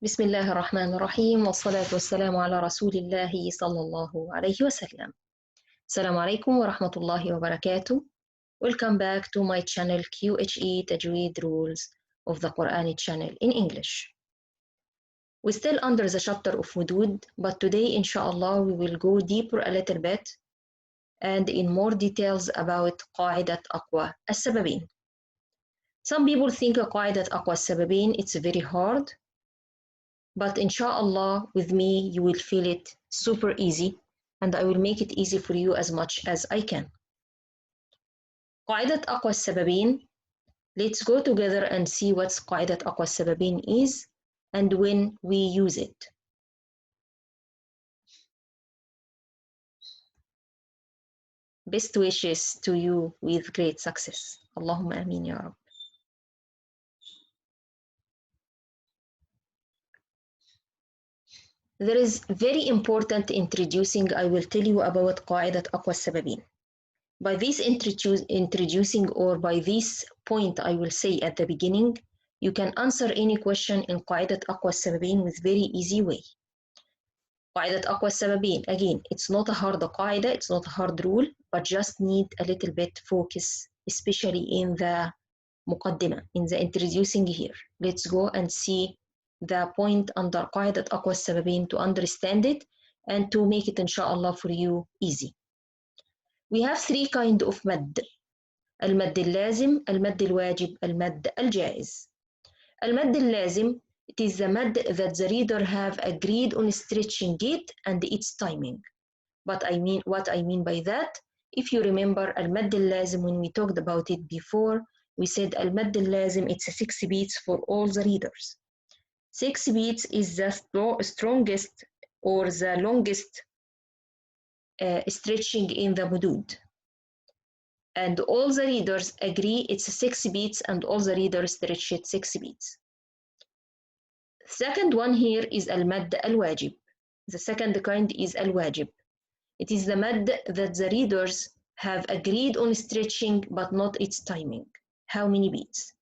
بسم الله الرحمن الرحيم والصلاة والسلام على رسول الله صلى الله عليه وسلم. السلام عليكم ورحمة الله وبركاته. Welcome back to my channel QHE Tajweed Rules of the Qur'an channel in English. We're still under the chapter of Mudood, but today inshallah we will go deeper a little bit and in more details about قاعدة أقوى السببين. Some people think قاعدة أقوى السببين it's very hard. But inshallah, with me, you will feel it super easy, and I will make it easy for you as much as I can. قاعدة أقوى السببين. Let's go together and see what قاعدة أقوى السببين is and when we use it. Best wishes to you with great success. Allahumma ameen ya Rabb. There is very important introducing I will tell you about قاعدة أقوى السببين. By this introducing or by this point I will say at the beginning, you can answer any question in قاعدة أقوى السببين with very easy way. قاعدة أقوى السببين, again, it's not a hard قاعدة, it's not a hard rule, but just need a little bit focus, especially in the مقدمة, in the introducing here. Let's go and see the point under قاعدة أقوى السببين to understand it and to make it inshallah for you easy. We have three kinds of مد. المد اللازم, المد الواجب, المد الجائز. المد اللازم, it is the mad that the reader have agreed on stretching it and its timing. But what I mean by that, if you remember المد اللازم when we talked about it before, we said المد اللازم it's 6 beats for all the readers. 6 beats is the strongest or the longest stretching in the Mudood. And all the readers agree it's 6 beats and all the readers stretch it 6 beats. Second one here is al-Mad al-Wajib. The second kind is al-Wajib. It is the Mad that the readers have agreed on stretching but not its timing. How many beats?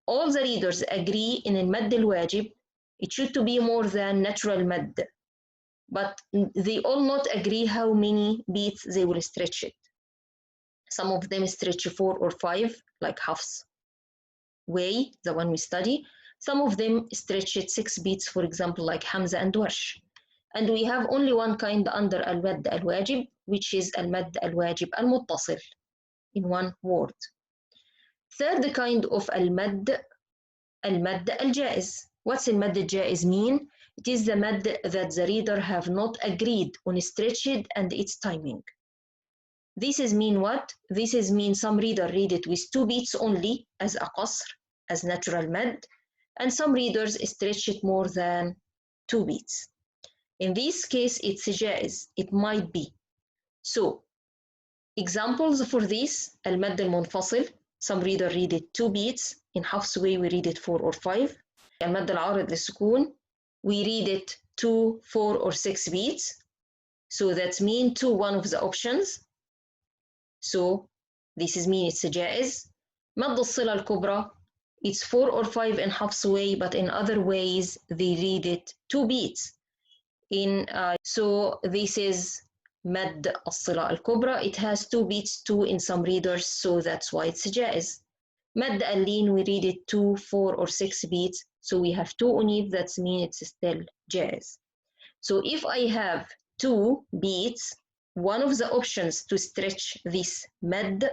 All the readers agree in al-Mad al-Wajib. It should to be more than natural Mad. But they all not agree how many beats they will stretch it. Some of them stretch 4 or 5, like Hafs way, the one we study. Some of them stretch it 6 beats, for example, like Hamza and Warsh. And we have only one kind under al-Mad al-Wajib, which is al-Mad al-Wajib al-Muttasil, in one word. Third kind of al-Mad, al-Mad al-Jaiz. What's al-Mad al-Jaiz mean? It is the Mad that the reader have not agreed on stretched and its timing. This is mean what? This is mean some reader read it with 2 beats only as a qasr, as natural Mad, and some readers stretch it more than 2 beats. In this case, it's jaiz. It might be. So, examples for this, al-Mad al-Munfasil, some reader read it 2 beats. In Hafs way, we read it 4 or 5. Al-Mad al-Arad al-Sukoon, we read it 2, 4 or 6 beats. So that's mean to one of the options. So this is mean it's jaiz. Mad al-Sila al-Kubra, it's 4 or 5 in Hafs way, but in other ways they read it 2 beats. So this is Mad al-Sila al-Kubra. It has 2 beats too in some readers, so that's why it's jaiz. Mad al-Lin, we read it 2, 4 or 6 beats. So we have 2 on it, that's mean it's still jaiz. So if I have 2 beats, one of the options to stretch this Mad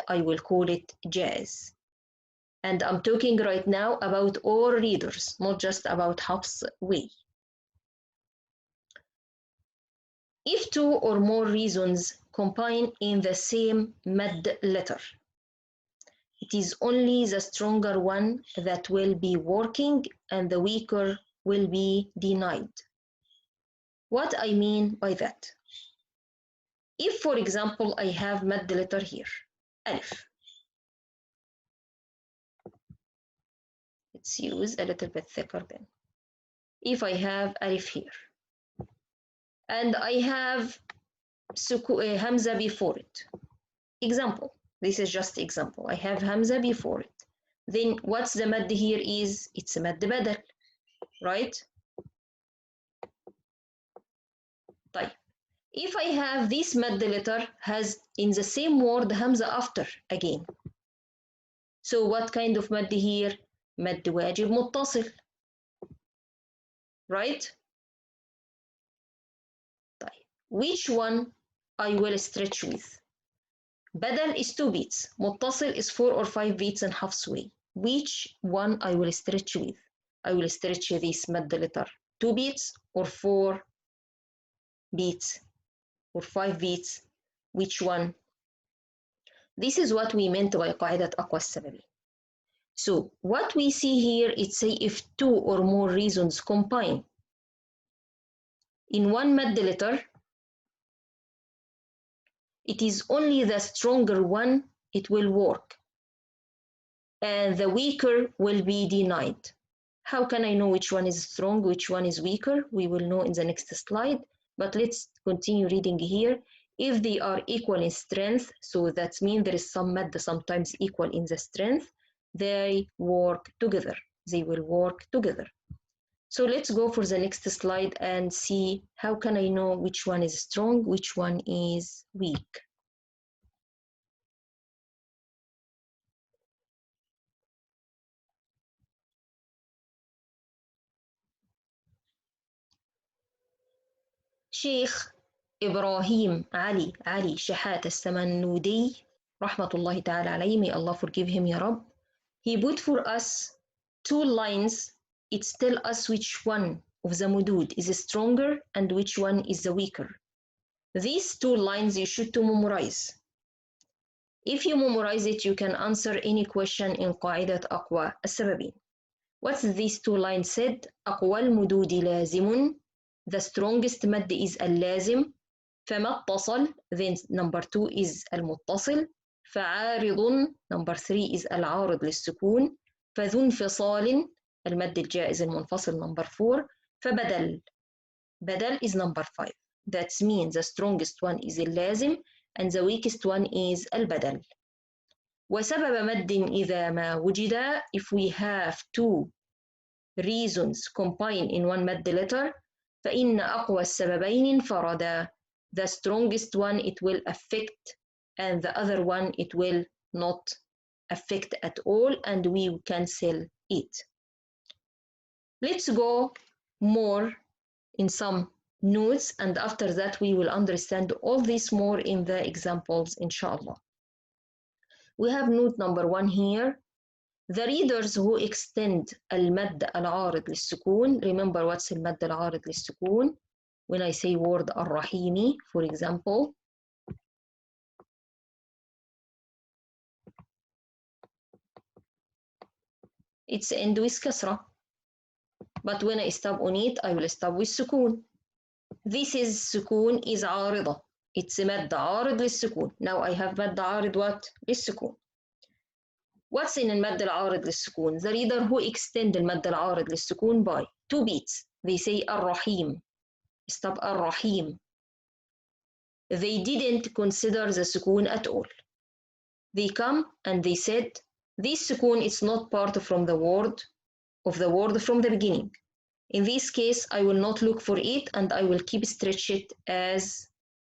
I will call it jaiz. And I'm talking right now about all readers, not just about Hafs way. If 2 or more reasons combine in the same Mad letter, it is only the stronger one that will be working and the weaker will be denied. What I mean by that? If, for example, I have Mad letter here, Alif. Let's use a little bit thicker pen. If I have Alif here, and I have Hamza before it. Example, this is just example. I have Hamza before it. Then what's the Mad here is, it's a Mad Badal. right? طيب, if I have this مد letter has in the same word همزة after again. So what kind of مد here? مد واجب متصل, right? طيب, which one I will stretch with? بدل is 2 beats, متصل is 4 or 5 beats and half sway. Which one I will stretch with? I will stretch this مد letter 2 beats or 4 beats or 5 beats. Which one? This is what we meant by قاعدة أقوى السببين. So what we see here, it say if 2 or more reasons combine in one مد letter, it is only the stronger one it will work and the weaker will be denied. How can I know which one is strong, which one is weaker? We will know in the next slide, but let's continue reading here. If they are equal in strength, so that means there is some مد sometimes equal in the strength, they work together. They will work together. So let's go for the next slide and see how can I know which one is strong, which one is weak. شيخ إبراهيم علي شحات السمنودي رحمة الله تعالى عليه, may Allah forgive him يا رب, he put for us 2 lines. It tells us which one of the Mudood is stronger and which one is the weaker. These 2 lines you should to memorize. If you memorize it, you can answer any question in قاعدة أقوى السببين. What's these 2 lines said? أقوى المدود لازم, the strongest مد is اللازم, فما اتصل, then number 2 is المتصل, فعارض, number 3 is العارض للسكون, فذو انفصال, المد الجائز المنفصل number 4, فبدل, بدل is number 5. That means the strongest one is اللازم and the weakest one is البدل. وسبب مد إذا ما وجد, if we have 2 reasons combined in one مد letter, فإن أقوى السببين انفردا, the strongest one it will affect and the other one it will not affect at all and we cancel it. Let's go more in some notes and after that we will understand all this more in the examples inshallah. We have note number 1 here. The readers who extend المد العارض للسكون, remember what's المد العارض للسكون? When I say word الرحيمي, for example, it's end with كسرة, but when I stop on it, I will stop with سكون. This is سكون is عارضة. It's مد عارض للسكون. Now I have مد عارض what? للسكون. What's in المد العارض للسكون? The reader who extend المد العارض للسكون by 2 beats. They say الرحيم. Stop الرحيم. They didn't consider the سكون at all. They come and they said, this سكون is not part from the word from the beginning. In this case, I will not look for it and I will keep stretch it as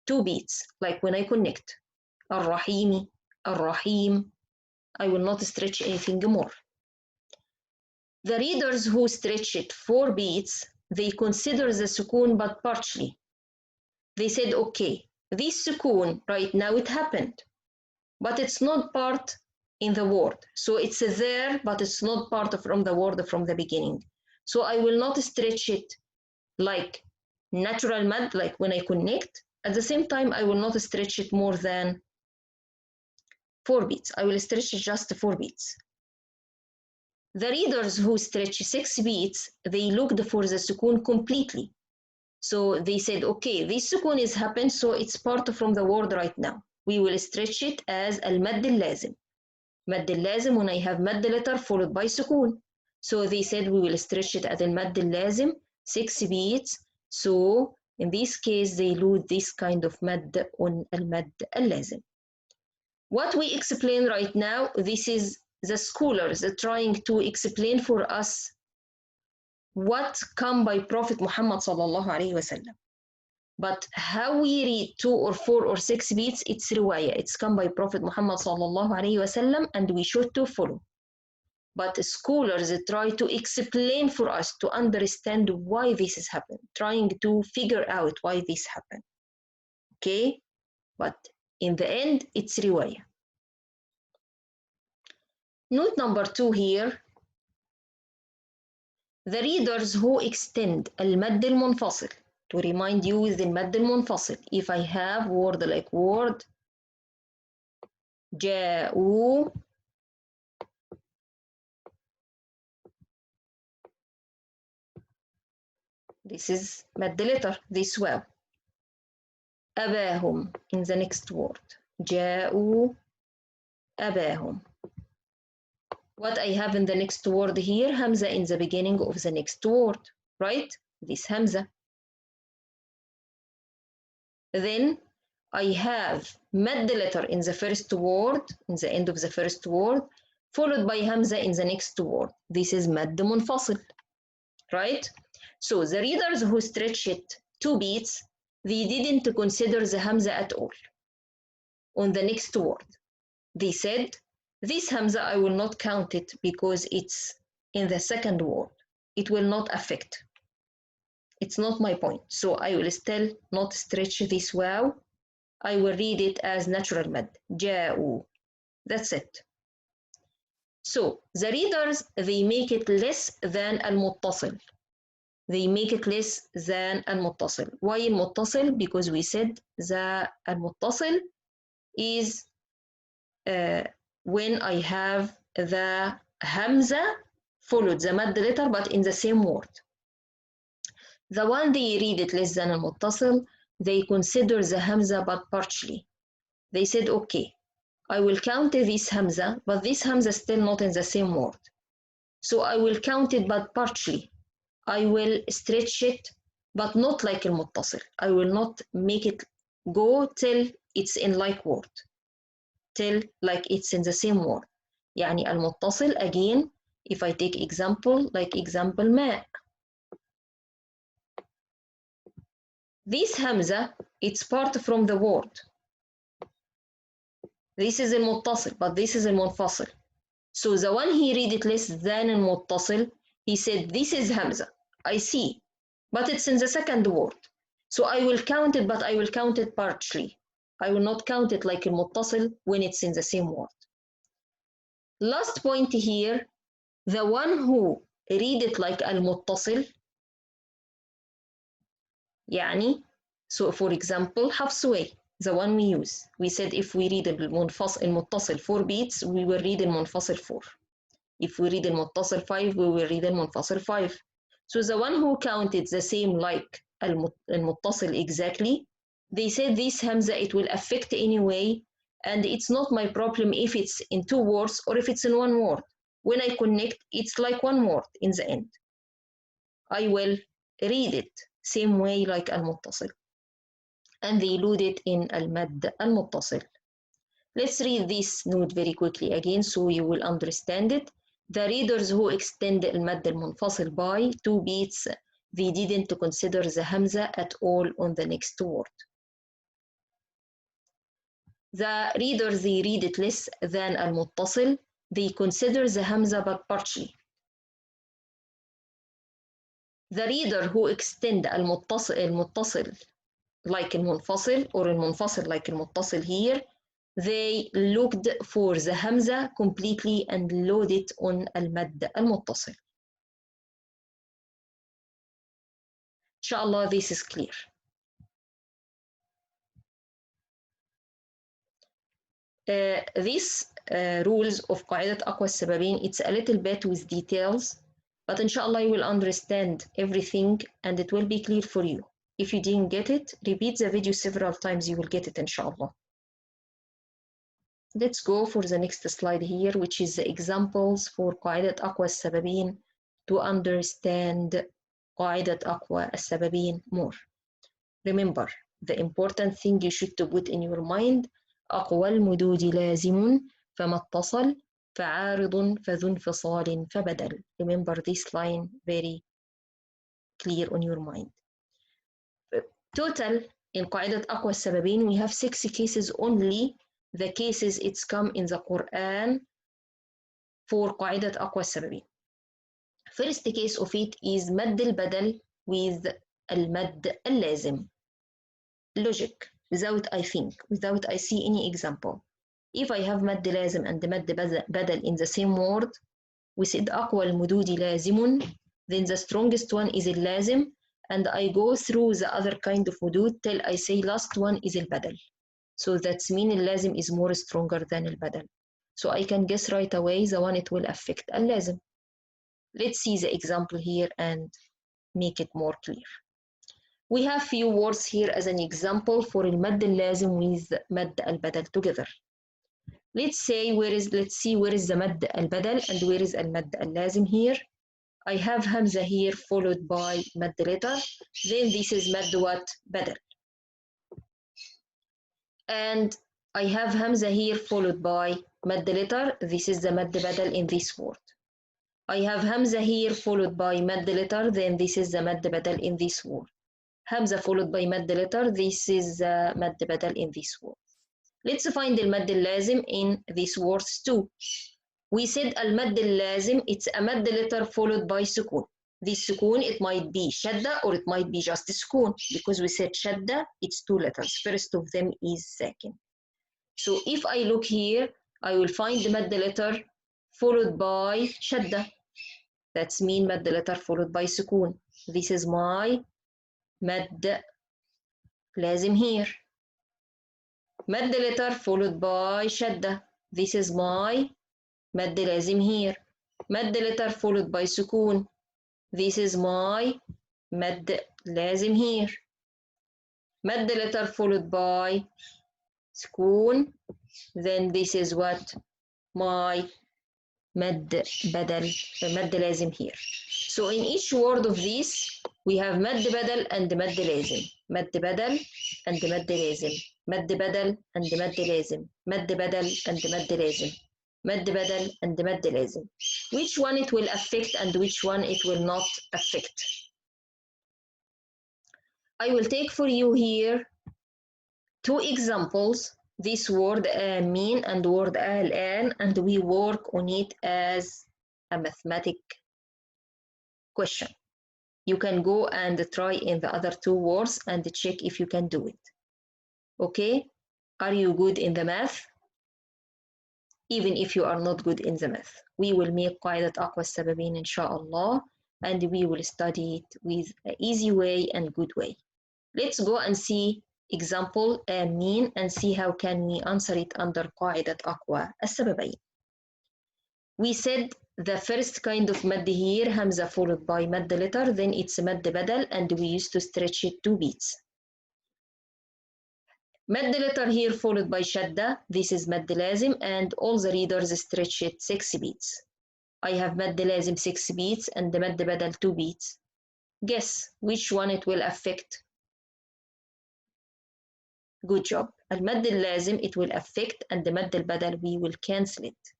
2 beats, like when I connect. الرحيم, الرحيم. I will not stretch anything more. The readers who stretch it 4 beats, they consider the سكون but partially. They said, okay, this سكون right now it happened, but it's not part in the word. So it's there, but it's not part from the word from the beginning. So I will not stretch it like natural mud, like when I connect. At the same time, I will not stretch it more than 4 beats. I will stretch it just 4 beats. The readers who stretch 6 beats, they looked for the سكون completely. So they said, okay, this سكون is happened, so it's part from the word right now. We will stretch it as المد اللازم. مد اللازم when I have مد letter followed by سكون. So they said we will stretch it as المد اللازم 6 beats. So in this case, they lose this kind of مد on المد اللازم. What we explain right now, this is the scholars trying to explain for us what come by Prophet Muhammad sallallahu alayhi wasallam. But how we read 2 or 4 or 6 beats, it's riwayah. It's come by Prophet Muhammad sallallahu alayhi wasallam, and we should to follow. But scholars try to explain for us to understand why this has happened, trying to figure out why this happened. Okay? But in the end, it's riwayah. Note number 2 here. The readers who extend المد المنفصل. To remind you with المد المنفصل. If I have word like word جاءوا, this is مد letter, this واو. أباهم in the next word. جاءوا أباهم. What I have in the next word here, Hamza in the beginning of the next word, right? This Hamza. Then I have مد letter in the first word, in the end of the first word, followed by Hamza in the next word. This is مد منفصل, right? So the readers who stretch it 2 beats, they didn't consider the Hamza at all on the next word. They said, this Hamza, I will not count it because it's in the second word. It will not affect. It's not my point. So I will still not stretch this waw. I will read it as natural mad. جاءوا. That's it. So the readers, they make it less than المتصل. They make it less than المتصل. Why المتصل? Because we said the المتصل is when I have the Hamza followed the mad letter but in the same word. The one they read it less than المتصل, they consider the Hamza but partially. They said, okay, I will count this Hamza, but this Hamza still not in the same word. So I will count it but partially. I will stretch it, but not like المتصل. I will not make it go till it's in like word. Till like it's in the same word. يعني المتصل, again, if I take example, like example ماء. This Hamza, it's part from the word. This is المتصل, but this is المنفصل. So the one he read it less than المتصل, he said, this is Hamza. I see, but it's in the second word. So I will count it, but I will count it partially. I will not count it like المتصل when it's in the same word. Last point here, the one who read it like المتصل, يعني, so for example, حفص way, the one we use. We said if we read المتصل 4 beats, we will read المنفصل 4. If we read المتصل 5, we will read المنفصل 5. So the one who counted the same like المتصل exactly, they said this Hamza, it will affect anyway, and it's not my problem if it's in 2 words or if it's in 1 word. When I connect, it's like 1 word in the end. I will read it same way like المتصل. And they load it in المد المتصل. Let's read this note very quickly again so you will understand it. The readers who extend المد المنفصل by 2 beats, they didn't consider the Hamza at all on the next word. The readers, they read it less than المتصل, they consider the Hamza but partially. The reader who extend المتصل like المنفصل or المنفصل like المتصل here, they looked for the Hamza completely and load it on المد المتصل. Inshallah, this is clear. These rules of قاعدة أقوى السببين, it's a little bit with details, but inshallah you will understand everything and it will be clear for you. If you didn't get it, repeat the video several times, you will get it inshallah. Let's go for the next slide here, which is the examples for قاعدة أقوى السببين to understand قاعدة أقوى السببين more. Remember, the important thing you should to put in your mind, أقوى المدود لازم فما اتصل فعارض فذو انفصال فبدل. Remember this line very clear on your mind. Total in قاعدة أقوى السببين we have 6 cases only. The cases it's come in the Quran for قاعدة أقوى السببين. First case of it is مد البدل with المد اللازم. Logic, without I think, without I see any example. If I have مد لازم and مد بدل in the same word, we said أقوى المدود لازم, then the strongest one is اللازم, and I go through the other kind of مدود till I say last one is البدل. So that's mean اللازم is more stronger than البدل. So I can guess right away the one it will affect اللازم. Let's see the example here and make it more clear. We have few words here as an example for المد اللازم with مد البدل together. Let's see where is the مد البدل and where is المد اللازم here. I have همزة here followed by مد letter. Then this is مد what? بدل. And I have همزة here followed by مد letter. This is the مد بدل in this word. I have همزة here followed by مد letter. Then this is the مد بدل in this word. همزة followed by مد letter. This is مد بدل in this word. Let's find المد اللازم in these words too. We said المد اللازم, it's a مد letter followed by سكون. This سكون, it might be شدة or it might be just سكون, because we said شدة, it's 2 letters. First of them is ساكن. So if I look here, I will find the مد letter followed by شدة. That's mean مد letter followed by سكون. This is my مد لازم here. مد letter followed by شدة. This is my مد لازم here. مد letter followed by سكون. This is my مد لازم here. مد letter followed by سكون. Then this is what? My مد بدل, مد لازم here. So in each word of these, we have مد بدل and مد لازم. مد بدل and مد لازم. مد بدل and مد لازم. مد بدل and مد لازم. مد بدل and مد لازم. Which one it will affect and which one it will not affect? I will take for you here 2 examples. This word آمين and word الآن, and we work on it as a mathematic question. You can go and try in the other 2 words and check if you can do it. Okay? Are you good in the math? Even if you are not good in the math, we will make قاعدة أقوى السببين إن شاء الله, and we will study it with an easy way and good way. Let's go and see example آمين and see how can we answer it under قاعدة أقوى السببين. We said the first kind of مد here, همزة followed by مد letter, then it's مد بدل, and we used to stretch it 2 beats. مد letter here followed by شدة, this is مد لازم, and all the readers stretch it 6 beats. I have مد لازم 6 beats and مد بدل 2 beats. Guess which one it will affect? Good job. المد اللازم it will affect, and the مد البدل we will cancel it.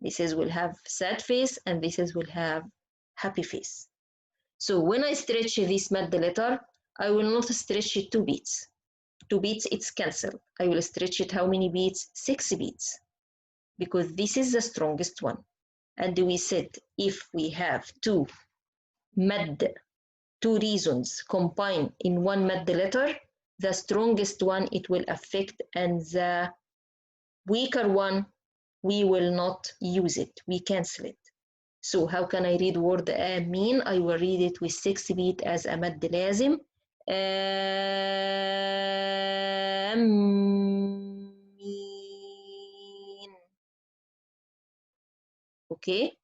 This is will have sad face and this is will have happy face. So when I stretch this مد letter, I will not stretch it 2 beats. 2 beats it's cancelled. I will stretch it how many beats? 6 beats. Because this is the strongest one. And we said if we have 2 مد, 2 reasons combined in one مد letter, the strongest one it will affect, and the weaker one we will not use it, we cancel it. So how can I read word آمين? I will read it with 6 beat as a مد لازم. آمين. Okay.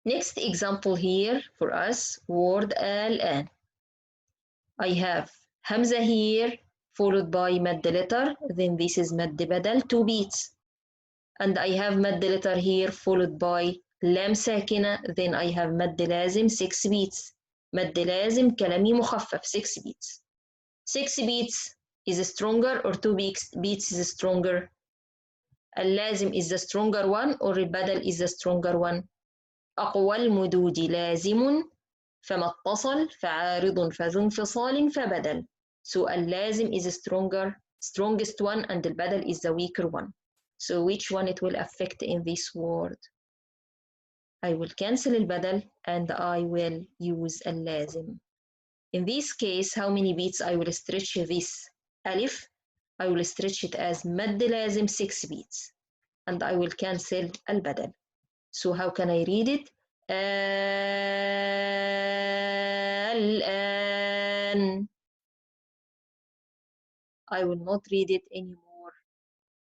Next example here for us, word الآن. I have همزة here followed by مد letter, then this is مد بدل 2 beats. And I have مد letter here followed by لام ساكنة, then I have مد لازم 6 beats. مد لازم كلامي مخفف 6 beats. 6 beats is stronger or 2 beats is stronger? اللازم is the stronger one or البدل is the stronger one? أقوى المدود لازم فما اتصل فعارض فذو انفصال فبدل. So اللازم is strongest one and البدل is the weaker one. So which one it will affect in this word? I will cancel البدل and I will use اللازم. In this case, how many beats I will stretch this ألف? I will stretch it as مد لازم 6 beats and I will cancel البدل. So how can I read it? الآن. I will not read it anymore.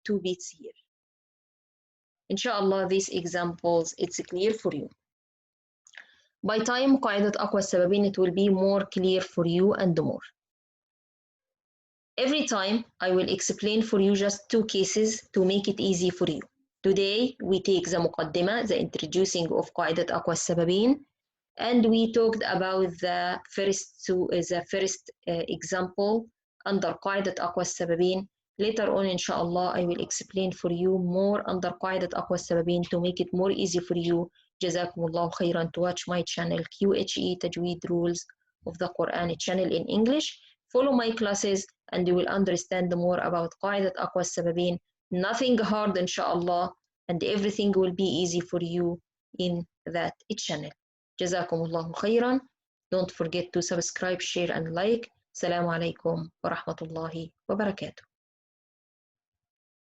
2 beats here. Inshallah, these examples, it's clear for you. By time قاعدة أقوى السببين, it will be more clear for you and more. Every time I will explain for you just 2 cases to make it easy for you. Today we take the مقدمة, the introducing of قاعدة أقوى السببين, and we talked about the first example under قاعدة أقوى السببين. Later on inshallah I will explain for you more under قاعدة أقوى السببين to make it more easy for you. جزاكم الله خيرا to watch my channel QHE Tajweed Rules of the Quran channel in English. Follow my classes and you will understand more about قاعدة أقوى السببين. Nothing hard inshallah, and everything will be easy for you in that channel. جزاكم الله خيرا. Don't forget to subscribe, share and like. السلام عليكم ورحمة الله وبركاته.